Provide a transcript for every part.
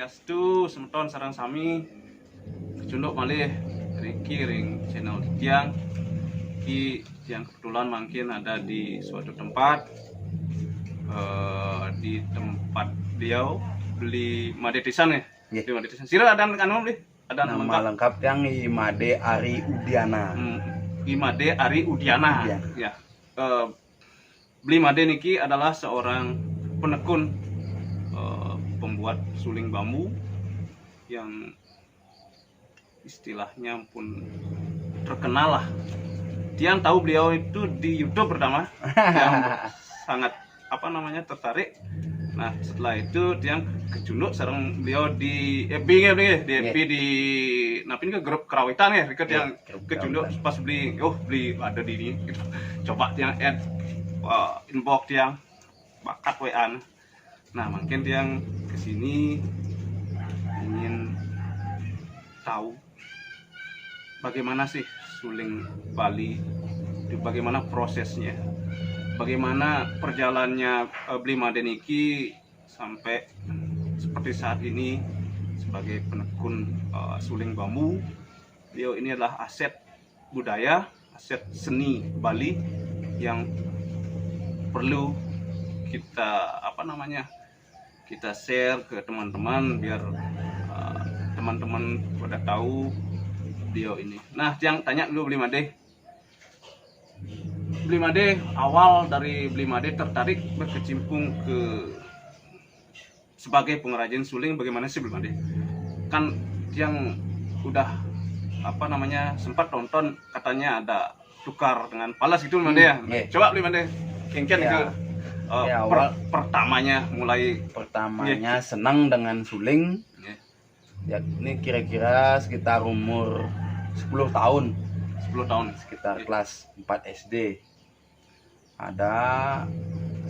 Swastiastu, semeton sareng sami kecunduk malih Riki ring channel Tiang. Yang kebetulan mungkin ada di suatu tempat, di tempat beliau beli Madetisan ya. Yeah. Di Madetisan. Sira ada anu beli? Ada Nama lengkap yang Imade Ari Udiana. Imade Ari Udiana. Ya. Beli Made niki adalah seorang penekun, pembuat suling bambu yang istilahnya pun terkenal lah. Tiang tahu beliau itu di YouTube pertama, yang sangat tertarik. Nah setelah itu Tiang kecunduk sareng beliau di FB di napin ke grup kerawitan ya, yang kecunduk pas beli ada di ini gitu. Coba Tiang add inbox Tiang bakat WA. Nah mungkin Tiang kesini ingin tahu bagaimana sih suling Bali, bagaimana prosesnya, bagaimana perjalannya Bli Made niki sampai seperti saat ini sebagai penekun suling bambu. Beliau ini adalah aset budaya, aset seni Bali yang perlu kita kita share ke teman-teman biar teman-teman pada tahu beliau ini. Nah, yang tanya dulu Bli Made awal dari Bli Made tertarik berkecimpung ke sebagai pengrajin suling, bagaimana sih Bli Made? Kan yang udah sempat nonton katanya ada tukar dengan palas gitu Bli Made ya. Yeah. Coba Bli Made kengken Yeah. Pertamanya senang dengan suling. Yeah. Ya, ini kira-kira sekitar umur 10 tahun. Sekitar kelas 4 SD. Ada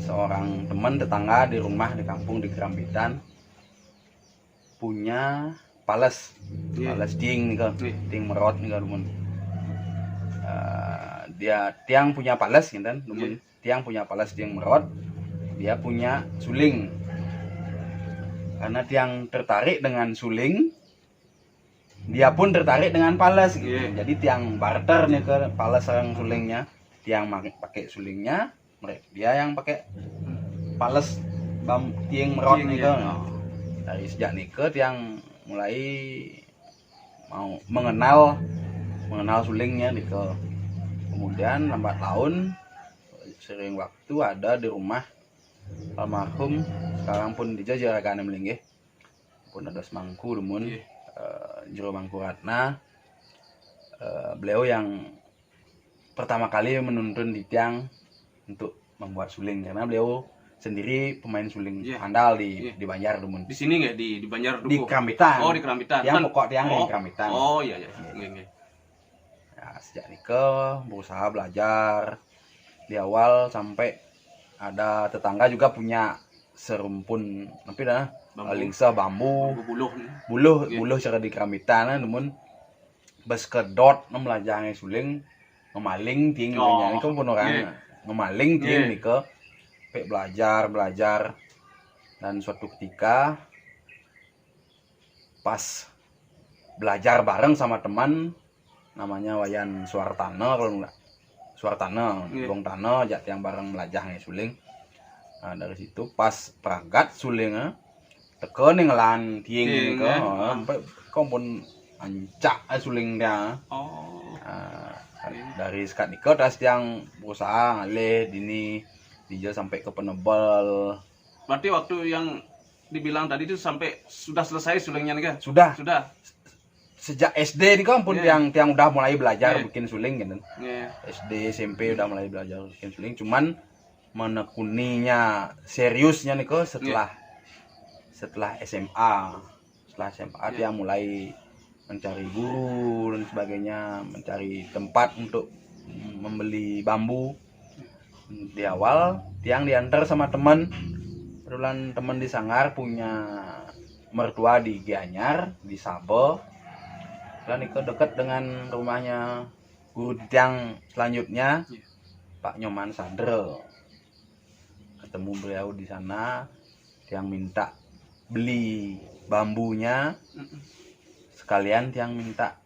seorang teman tetangga di rumah di kampung di Kerambitan punya pales. Yeah. Pales ding nih ding merot nih kan. Dia Tiang punya pales gitu kan. Tiang punya pales ding merot. Dia punya suling. Karena Tiang tertarik dengan suling, dia pun tertarik dengan pales gitu. Yeah. Jadi Tiang barter nih ke pales sareng sulingnya. Tiang pakai sulingnya, dia yang pakai pales tiang merot nih kan. Dari sejak nikah Tiang mulai mau mengenal sulingnya nih ke. Kemudian lambat laun sering waktu ada di rumah almarhum sekarang pun dijajarakan melinggih pun ada semangku demun jero mangku ratna. Beliau yang pertama kali menuntun di Tiang untuk membuat suling karena beliau sendiri pemain suling handal di Banjar demun. Di sini nggak di Banjar Dukuh? Di Kerambitan. Oh, di Kerambitan. Tiang pokok Tiang di Kerambitan. Oh iya. Nggih. Ya, sejak nikah berusaha belajar di awal sampai ada tetangga juga punya serumpun lingsa bambu buluh cara di Kerambitan namun bes kedot melajang suling ngemaling ting ini kan pun orang ngemaling ting nika belajar dan suatu ketika pas belajar bareng sama teman namanya Wayan Suartana kalau enggak Suartana, Bong Tana, jat yang bareng melajah nih suling. Nah, dari situ pas peragat sulingnya, teken ngelan tiing ke, sampai kompon ancak suling dia. Dari sekat nikah das yang berusaha ngalih dini dia sampai ke penebal. Berarti waktu yang dibilang tadi itu sampai sudah selesai sulingnya nih kan? Sudah. Sejak SD di kampung Tiang udah mulai belajar bikin suling gitu. SD SMP udah mulai belajar bikin suling, cuman menekuninya seriusnya nih kok setelah SMA. Setelah SMA Tiang mulai mencari guru dan sebagainya, mencari tempat untuk membeli bambu. Di awal Tiang diantar sama teman. Kebetulan teman di Sanggar punya mertua di Gianyar, di Sabe. Dan itu dekat dengan rumahnya guru Tiang selanjutnya, Pak Nyoman Sadre. Ketemu beliau di sana, Tiang minta beli bambunya, sekalian tiang minta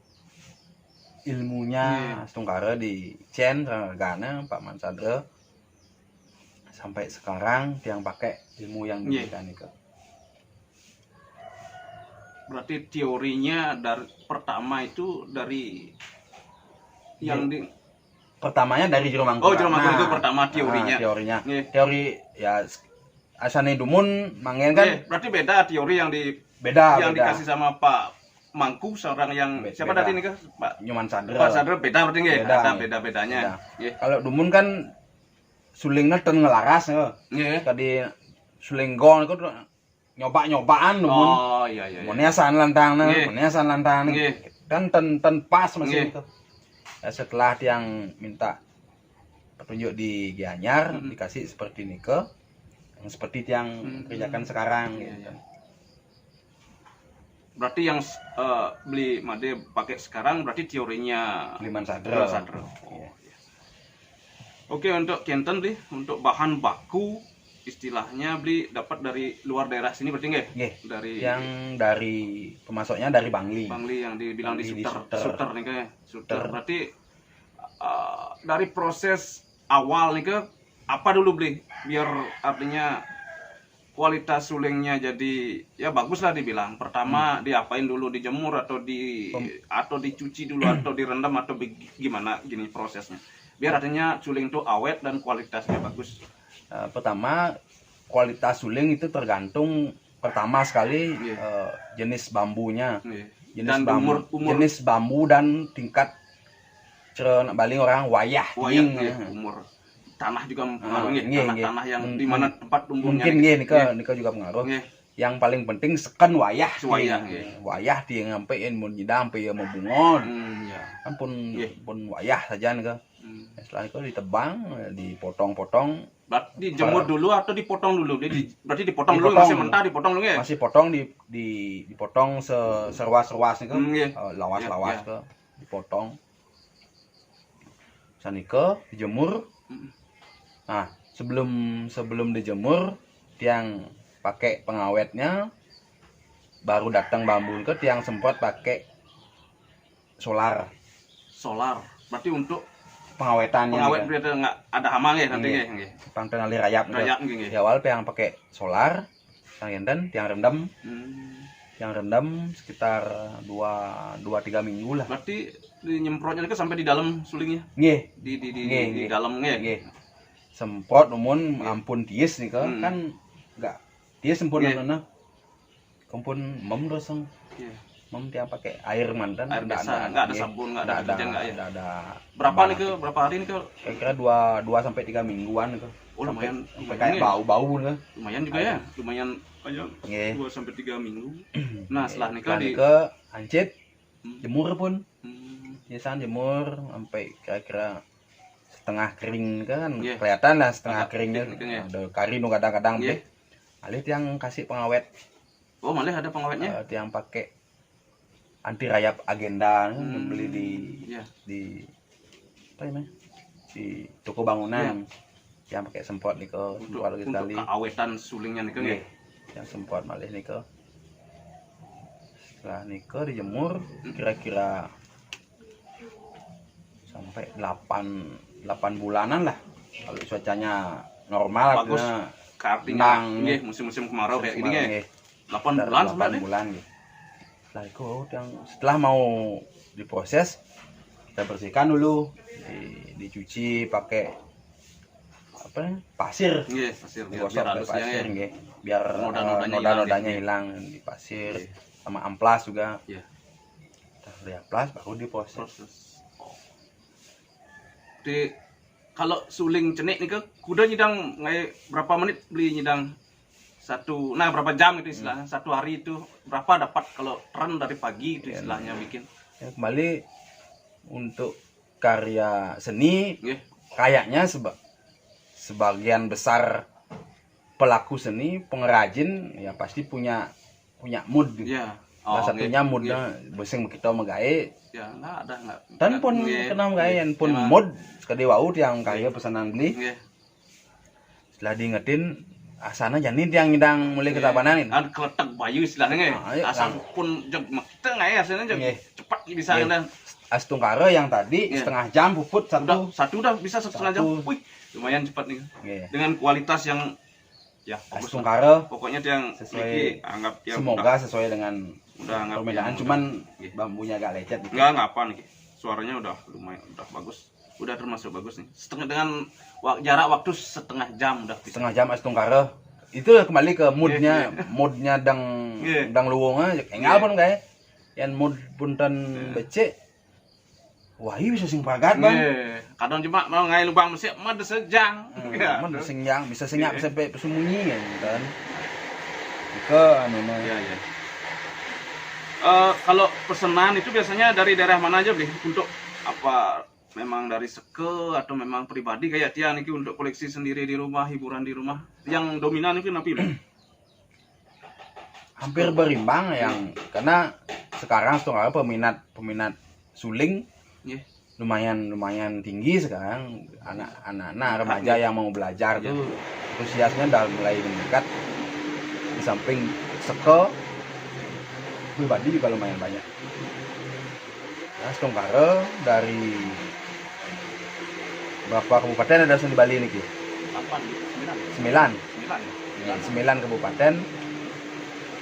ilmunya setungkara di Cen regana Pak Mansadra. Sampai sekarang tiang pakai ilmu yang diberikan itu. Berarti teorinya dari pertama itu dari yang di pertamanya dari Jero Mangku. Jero Mangku itu pertama teorinya. Teorinya. Teori ya asane dumun mangen kan. Berarti beda teori yang beda. Dikasih sama Pak Mangku, seorang yang siapa tadi nih Pak Nyoman Sadra. Pak Sadra beda berarti nggih. Ada beda-bedanya. Kalau dumun kan sulingnya ten ngelaras tadi suling gong itu nyoba-nyobaan dumun. Iya. Meniasan lantang kan ten pas masih itu. Ya, setelah tiang minta petunjuk di Gianyar dikasih seperti nike yang seperti tiang kerjakan sekarang gitu. Berarti yang beli Made pakai sekarang berarti teorinya Liman Sadra. Oke, untuk Kenten beli untuk bahan baku istilahnya beli dapat dari luar daerah sini berarti nggak? Dari yang dari pemasoknya dari Bangli. Bangli yang dibilang di Suter nih kayak Suter. Berarti dari proses awal nih ke apa dulu beli biar artinya kualitas sulingnya jadi ya bagus lah dibilang. Pertama diapain dulu, dijemur atau dicuci dulu atau direndam atau gimana gini prosesnya biar artinya suling itu awet dan kualitasnya bagus. Pertama kualitas suling itu tergantung pertama sekali jenis bambunya, jenis bambu dan tingkat cerna baling orang wayah umur tanah juga mempengaruhi tanah yang di mana tempat tumbuhnya mungkin nika juga pengaruh. Yang paling penting seken wayah wayah dia ngampein mau nyidam sampai mau bungon kan pun wayah saja nika. Setelah itu ditebang, dipotong-potong. Berarti dijemur dulu atau dipotong dulu? Berarti dipotong dulu, masih mentah dipotong dulu ya? Masih potong dipotong seruas-seruas nih lawas-lawas ke dipotong. Sanike dijemur. Nah, sebelum dijemur, tiang pakai pengawetnya baru datang bambu ke tiang semprot pakai solar. Berarti untuk pengawetannya berarti nggak ada hama ya nanti nggih. Penali rayap nggih. Di awal yang pakai solar, dan tiang rendam. Yang rendam sekitar 2-3 minggu lah. Berarti nyemprotnya itu sampai di dalam sulingnya? Nggih. Di dalam nggih. Semprot namun ampun tiis nih kan enggak tiis sempun kumpun mem doseng. Mem tiang pakai air mantan enggak ada sabun, enggak ada. Berapa nih ke? Berapa hari nih ke? Kira-kira 2 sampai 3 mingguan ke. Lumayan kayak bau-bau nih. Lumayan juga ya. Lumayan panjang. 2 sampai 3 minggu. Nah, setelah nikah hancit jemur pun. Biasanya jemur sampai kira-kira setengah kering kan kelihatan lah setengah keringnya. Ada kari nu kadang-kadang alih tiang kasih pengawet. Malah ada pengawetnya. Tiang pakai anti rayap agenda beli di apa namanya di toko bangunan yang pakai semprot nih ke untuk keawetan sulingnya nih ke yang semprot malih nih ke setelah nih ke dijemur kira-kira sampai 8 bulanan lah kalau cuacanya normal bagus artinya musim-musim kemarau kayak gini 8 bulan sampai 8 bulan setelah mau diproses kita bersihkan dulu dicuci pakai apa pasir biar halusnya biar noda-nodanya hilang di pasir sama amplas juga dari amplas baru diproses. Kalau suling cenik nih kuda nyidang berapa menit beli nyidang berapa jam itu istilahnya satu hari itu berapa dapat kalau tren dari pagi itu istilahnya bikin kembali untuk karya seni kayaknya sebagian besar pelaku seni pengrajin ya pasti punya mood salah satunya moodnya besing kita magae nggak ada dan pun kena magae pun mood sekali wau yang karya pesanan beli setelah diingetin Asana jani tiang ngidang mulai ke Tabanan ini. Ada keletak bayu istilahnya asal pun jog makita nggak ya aslinya jog cepat bisa kan. Astungkara yang tadi setengah jam puput satu udah bisa setengah jam. Wih, lumayan cepat nih. Dengan kualitas yang ya Astungkara pokoknya dia yang sesuai anggap ya semoga sesuai dengan permintaan, cuman bambunya agak lecet gitu. Enggak apa nih. Suaranya udah lumayan, udah bagus. Udah termasuk bagus nih. Setengah dengan jarak waktu setengah jam udah bisa. Setengah jam Astungkara. Itu kembali ke moodnya dang luwonga engal pun kayak yang mood punten becek. Wah, ini bisa sing pagat, Bang. Kadang cuma mau ngai lubang mesik mah sejang. Mah senjang, bisa senyap sampai sembunyi kan. Ke anu ya. Kalau pesanan itu biasanya dari daerah mana aja, Bli? Untuk apa? Memang dari seke atau memang pribadi kayak Tia niki untuk koleksi sendiri di rumah, hiburan di rumah. Yang dominan itu napi, Bli? Hampir berimbang yang karena sekarang Astungkara peminat suling lumayan tinggi sekarang. Anak-anak remaja yang mau belajar tuh antusiasnya udah mulai meningkat. Di samping seke pribadi juga lumayan banyak. Nah, Astungkara dari berapa kabupaten ada di Bali niki? 9 kabupaten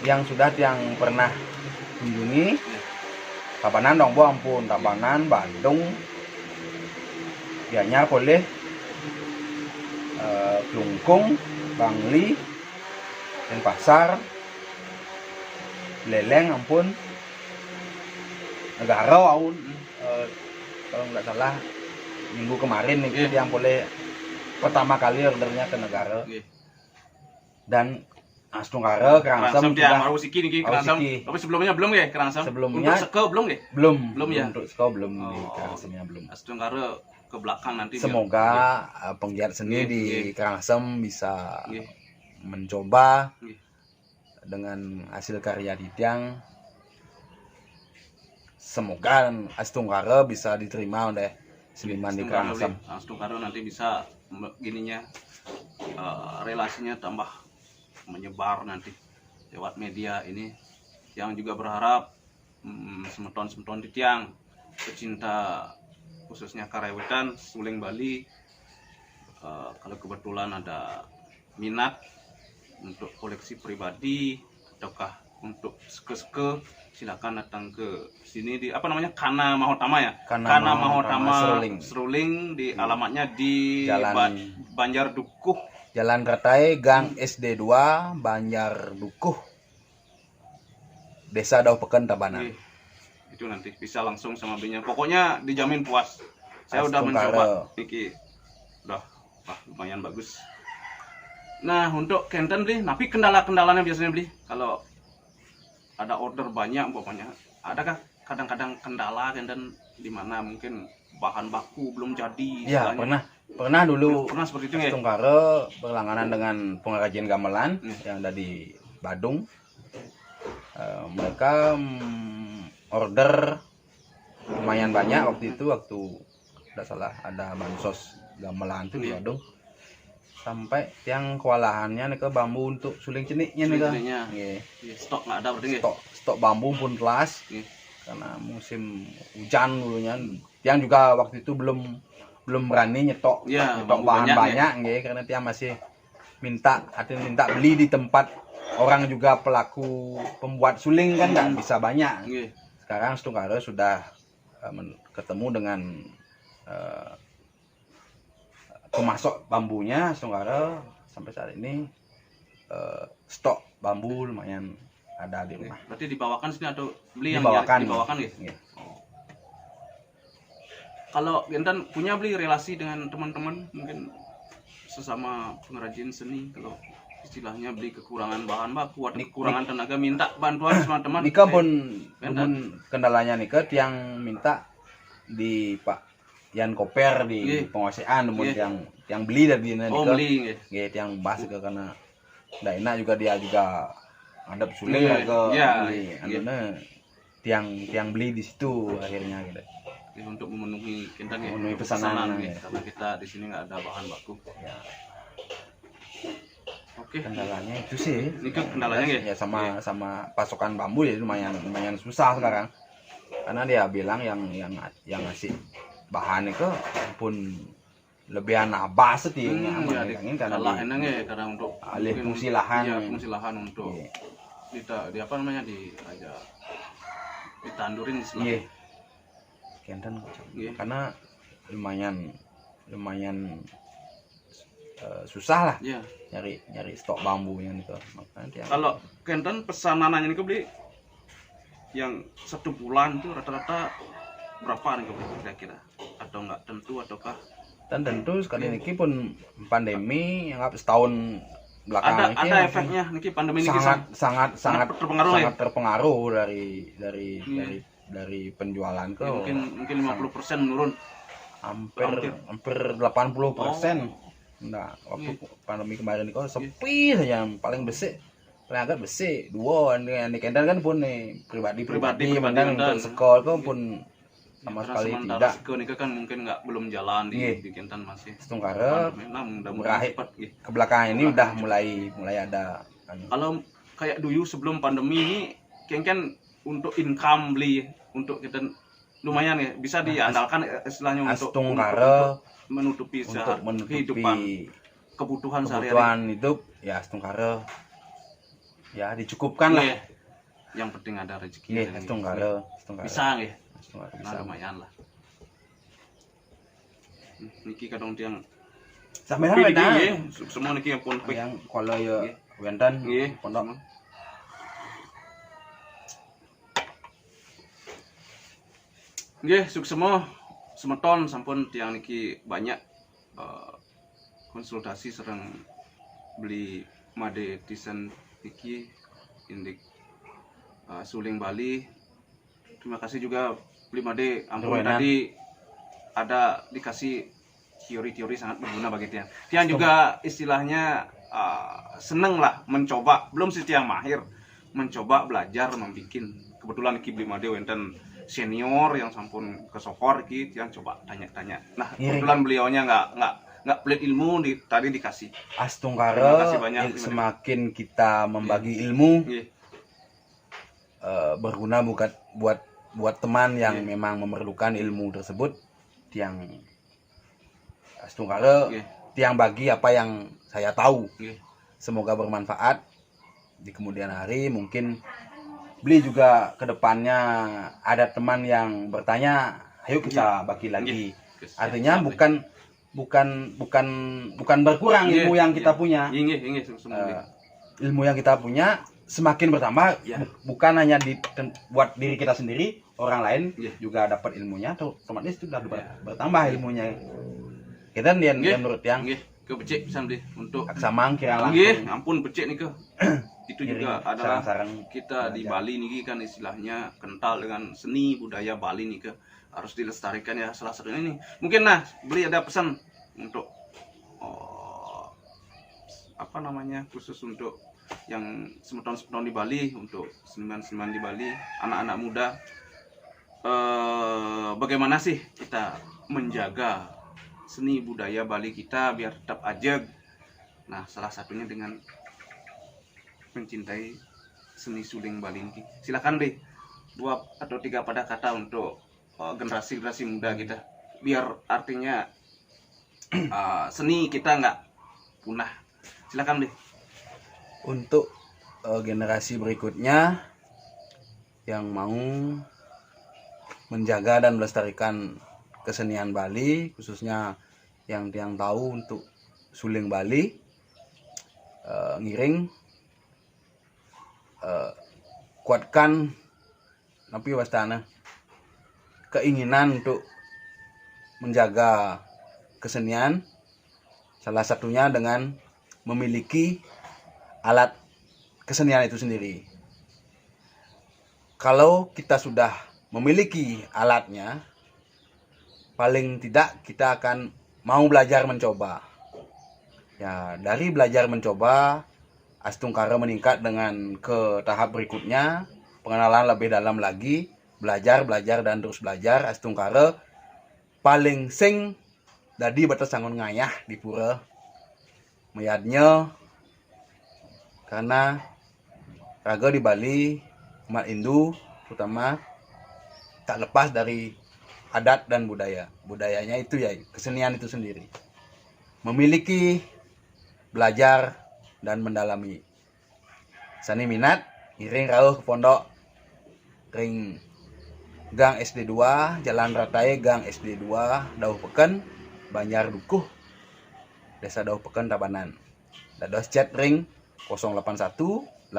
yang sudah yang pernah kunjungi. Tabanan dong, Bu ampun, Tabanan, Bandung, Gianyar boleh, Klungkung, Bangli, Denpasar, Leleng ampun, Negara aun, kalau nggak salah minggu kemarin nih yang boleh pertama kali ordernya ke Negara. Dan Astungkara Kerangsem dia Marusiki niki Kerangsem. Tapi sebelumnya belum ya Kerangsem? Sebelumnya untuk seke belum ya? Belum ya. Untuk seke belum di Kerangsemnya belum. Astungkara ke belakang nanti. Semoga penggiat seni di Kerangsem bisa mencoba dengan hasil karya Ditiang. Semoga Astungkara bisa diterima oleh seniman di Kerangsem. Astungkara nanti bisa gininya relasinya tambah menyebar nanti lewat media ini, yang juga berharap semeton Ditiang pecinta khususnya karawitan suling Bali, kalau kebetulan ada minat untuk koleksi pribadi ataukah untuk seke silakan datang ke sini di apa namanya Kana Mahotama ya, Kana Mahotama Seruling di alamatnya di Jalan Banjar Dukuh, Jalan Ratai, Gang SD 2, Banjar Dukuh, Desa Daupeken, Tabanan. Itu nanti bisa langsung sama belinya. Pokoknya dijamin puas. Saya udah mencoba, Niki. Udah, lumayan bagus. Nah, untuk Kenten Bli, tapi kendala-kendalanya biasanya Bli, kalau ada order banyak, pokoknya adakah kadang-kadang kendala Kenten di mana mungkin bahan baku belum jadi? Ya, pernah dulu seperti itu ya. Astungkara berlangganan dengan pengrajin gamelan yang ada di Badung. Mereka order lumayan banyak waktu tidak salah ada bansos gamelan itu di Badung. Sampai yang kewalahannya nih ke bambu untuk suling ceniknya nih kan. Stok nggak ada berarti. Stok bambu pun kelas. Karena musim hujan dulunya. Yang juga waktu itu belum berani nyetok bahan banyak karena dia masih minta beli di tempat orang juga pelaku pembuat suling kan nggak bisa banyak. Sekarang Astungkara sudah ketemu dengan pemasok bambunya. Astungkara sampai saat ini stok bambu lumayan ada di rumah. Berarti dibawakan sini atau beli dibawakan ya? Kalau Genten punya Bli relasi dengan teman-teman mungkin sesama pengrajin seni, kalau istilahnya beli kekurangan bahan baku atau kekurangan tenaga minta bantuan sama teman. Nika pun kendalanya nika yang minta di Pak Yan Koper di penguasaan yang beli dari dia nika. Yang bahas ke karena ndak enak juga dia juga ngadep suling ke beli tiang beli di situ akhirnya gitu. Untuk memenuhi pesanan karena kita di sini nggak ada bahan baku. Oke. Kendalanya itu sih. Ini kan kendalanya ya. Ya sama pasokan bambu ya lumayan susah sekarang. Karena dia bilang yang ngasih bahan itu pun lebih nabas sih Ya, karena kalah enaknya karena untuk alih mungkin, fungsi lahan. iya, fungsi lahan untuk Iya. di apa namanya ditandurin Iya. istilahnya. Kenten Iya. karena lumayan susah lah Iya. nyari stok bambu yang itu. Makanya dia Kalau Kenten pesanannya ini beli yang 1 bulan itu rata-rata berapa nih kira-kira? Atau enggak tentu ataukah dan tentu sekali ini pun pandemi yang setahun belakangan ini ada efeknya niki pandemi ini sangat terpengaruh ya? terpengaruh dari penjualan ke Ya, mungkin 50% menurun. hampir 80%. Nah, waktu pandemi kemarin itu sepi saja, yang paling besar paling agak besar dua yang di Kendal kan pun nih pribadi untuk sekolah kan pun sama sekali tidak. Sekolah ini kan mungkin belum jalan di Kentan masih. Setungkara berakhir ke belakang ini udah mulai ada. Kalau kayak dulu sebelum pandemi ini kan untuk income beli untuk kita lumayan ya bisa diandalkan istilahnya untuk menutupi kehidupan kebutuhan sehari-hari hidup ya setungkara ya dicukupkan lah. Yang penting ada rezeki. Setungkara bisa ya. Bisa lumayan lah. Niki kadang tiang sampai ada semua niki yang pun yang kalau ya wenten pondok. Nggih, semua semeton sampun tiang niki banyak konsultasi serang beli made desain niki indik suling Bali. Terima kasih juga beli made ampun tadi ada dikasih teori-teori sangat berguna bagi tiang. Tiang juga istilahnya seneng lah mencoba, belum sih tiang mahir mencoba belajar membikin. Kebetulan niki beli made wenten senior yang sampun ke Sokor gitu yang coba tanya-tanya. Nah, kebetulan beliaunya nggak pelit ilmu tadi dikasih. Astungkara semakin kita membagi ilmu berguna buat teman yang memang memerlukan ilmu tersebut yang Astungkara yang bagi apa yang saya tahu. Semoga bermanfaat di kemudian hari. Mungkin beli juga kedepannya ada teman yang bertanya, ayo kita bagi lagi. Artinya bukan berkurang ilmu yang kita punya. Ilmu yang kita punya semakin bertambah, bukan hanya buat diri kita sendiri, orang lain juga dapat ilmunya, otomatis itu sudah bertambah ilmunya. Kita menurut yang ke becek bisa beli untuk aksamang kira langsung. Ampun becek nih ke. Itu juga adalah kita di Bali nih kan istilahnya kental dengan seni budaya Bali nih ke harus dilestarikan ya salah satunya ini. Mungkin beli ada pesan untuk apa namanya khusus untuk yang semeton-semeton di Bali, untuk seniman-seniman di Bali, anak-anak muda, bagaimana sih kita menjaga seni budaya Bali kita biar tetap ajeg. Nah, salah satunya dengan mencintai seni suling Bali ini. Silakan deh 2 atau 3 pada kata untuk generasi muda kita biar artinya seni kita nggak punah. Silakan deh. Untuk generasi berikutnya yang mau menjaga dan melestarikan kesenian Bali, khususnya yang tahu untuk suling Bali, ngiring, kuatkan tapi wastana keinginan untuk menjaga kesenian, salah satunya dengan memiliki alat kesenian itu sendiri. Kalau kita sudah memiliki alatnya, paling tidak kita akan mau belajar mencoba. Ya, dari belajar mencoba, Astungkara meningkat dengan ke tahap berikutnya, pengenalan lebih dalam lagi, belajar dan terus belajar. Astungkara paling dadi batas sangon ngayah di pura. Mayadnya Karena raga di Bali, umat Hindu terutama tak lepas dari adat dan budaya. Budayanya itu ya kesenian itu sendiri. Memiliki, belajar dan mendalami. Sani minat, iring rauh ke pondok ring Gang SD 2, Jalan Ratai Gang SD 2, Dauh Peken, Banjar Dukuh, Desa Dauh Peken, Tabanan. Dados chat ring 081 805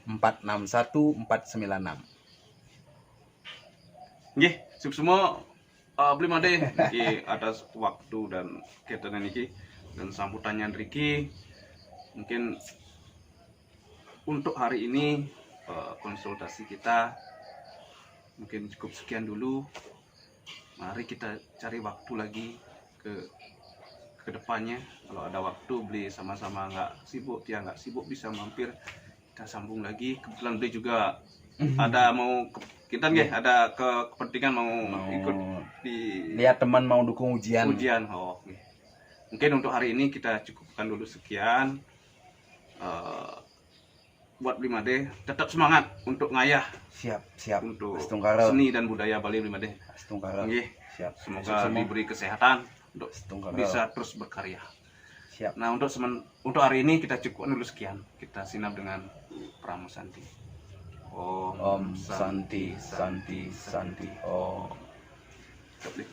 461 496. Nggih, sip semua beli made iki atas waktu dan ketenan iki dan sambutannya Riki. Mungkin untuk hari ini konsultasi kita mungkin cukup sekian dulu. Mari kita cari waktu lagi ke depannya. Kalau ada waktu beli sama-sama nggak sibuk, dia nggak sibuk bisa mampir, kita sambung lagi. Kebetulan beli juga ada mau kita nih ada kepentingan mau ikut di lihat teman mau dukung ujian. Oh, okay. Mungkin untuk hari ini kita cukupkan dulu sekian. Buat 5D tetap semangat untuk ngayah, Siap untuk Astungkara. seni dan budaya Bali 5D. Astungkara. Nggih. Siap. Semoga diberi kesehatan untuk Astungkara. bisa terus berkarya. Siap. Nah, untuk hari ini kita cukupkan dulu sekian. Kita sinap dengan Pramu Santi. Om Santi Santi Santi Om. Stop, Lik.